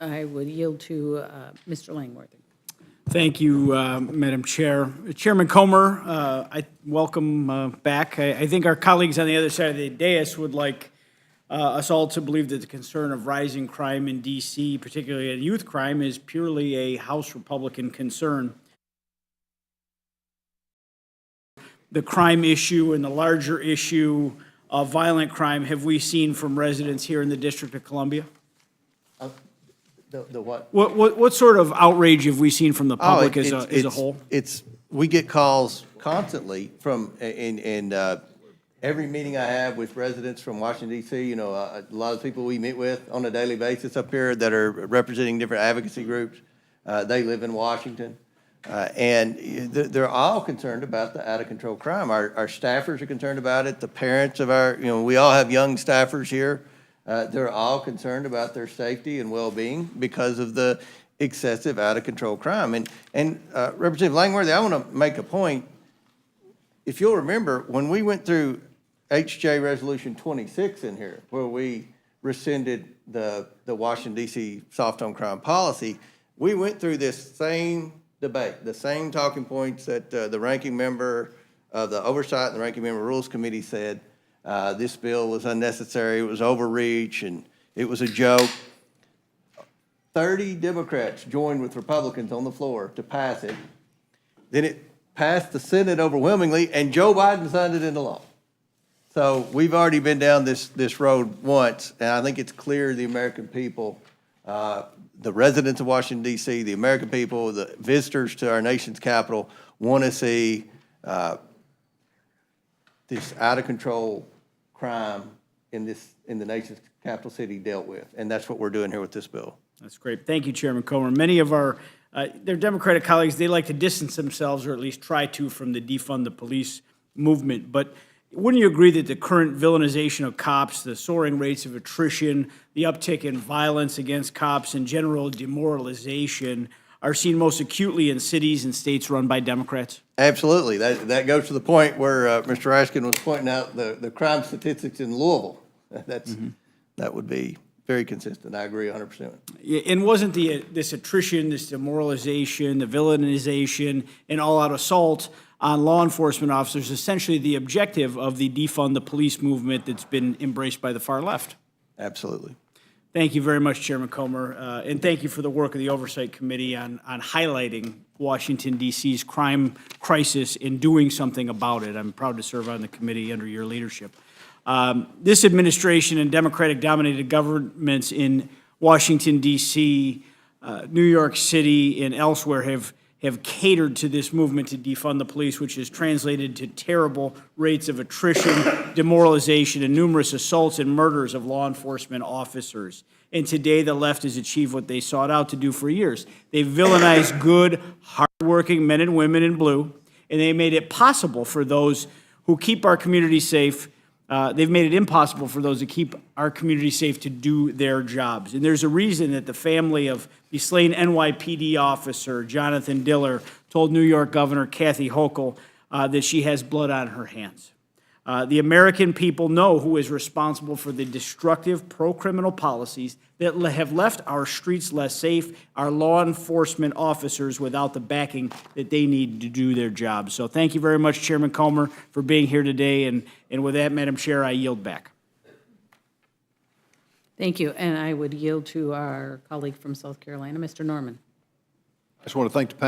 I would yield to Mr. Langworthy. Thank you, Madam Chair. Chairman Comer, I welcome back. I think our colleagues on the other side of the dais would like us all to believe that the concern of rising crime in D.C., particularly youth crime, is purely a House Republican concern. The crime issue and the larger issue of violent crime have we seen from residents here in the District of Columbia? The what? What sort of outrage have we seen from the public as a whole? We get calls constantly from, every meeting I have with residents from Washington, D.C., you know, a lot of people we meet with on a daily basis up here that are representing different advocacy groups, they live in Washington. And they're all concerned about the out-of-control crime. Our staffers are concerned about it. The parents of we all have young staffers here. They're all concerned about their safety and well-being because of the excessive out-of-control crime. And Representative Langworthy, I want to make a point. If you'll remember, when we went through HJ Resolution 26 in here, where we rescinded the Washington, D.C. soft-on-crime policy, we went through this same debate, the same talking points that the ranking member of the Oversight and the ranking member Rules Committee said. This bill was unnecessary, it was overreach, and it was a joke. 30 Democrats joined with Republicans on the floor to pass it. Then it passed the Senate overwhelmingly, and Joe Biden signed it into law. So we've already been down this road once, and I think it's clear the American people, the residents of Washington, D.C., the American people, the visitors to our nation's capital want to see this out-of-control crime in the nation's capital city dealt with, and that's what we're doing here with this bill. That's great. Thank you, Chairman Comer. Many of their Democratic colleagues, they like to distance themselves, or at least try to, from the defund the police movement. But wouldn't you agree that the current villainization of cops, the soaring rates of attrition, the uptick in violence against cops, and general demoralization are seen most acutely in cities and states run by Democrats? Absolutely. That goes to the point where Mr. Raskin was pointing out the crime statistics in Louisville. That would be very consistent. I agree 100%. Yeah, and wasn't this attrition, this demoralization, the villainization, and all-out assault on law enforcement officers essentially the objective of the defund the police movement that's been embraced by the far left? Absolutely. Thank you very much, Chairman Comer, and thank you for the work of the Oversight Committee on highlighting Washington, D.C.'s crime crisis and doing something about it. I'm proud to serve on the committee under your leadership. This administration and Democratic-dominated governments in Washington, D.C., New York City, and elsewhere have catered to this movement to defund the police, which has translated to terrible rates of attrition, demoralization, and numerous assaults and murders of law enforcement officers. And today, the left has achieved what they sought out to do for years. They've villainized good, hardworking men and women in blue, and they made it possible for those who keep our community safe. They've made it impossible for those who keep our community safe to do their jobs. And there's a reason that the family of the slain NYPD officer, Jonathan Diller, told New York Governor Kathy Hochul that she has blood on her hands. The American people know who is responsible for the destructive pro-criminal policies that have left our streets less safe, our law enforcement officers without the backing that they need to do their jobs. So thank you very much, Chairman Comer, for being here today. And with that, Madam Chair, I yield back. Thank you. And I would yield to our colleague from South Carolina, Mr. Norman. I just want to thank the panel.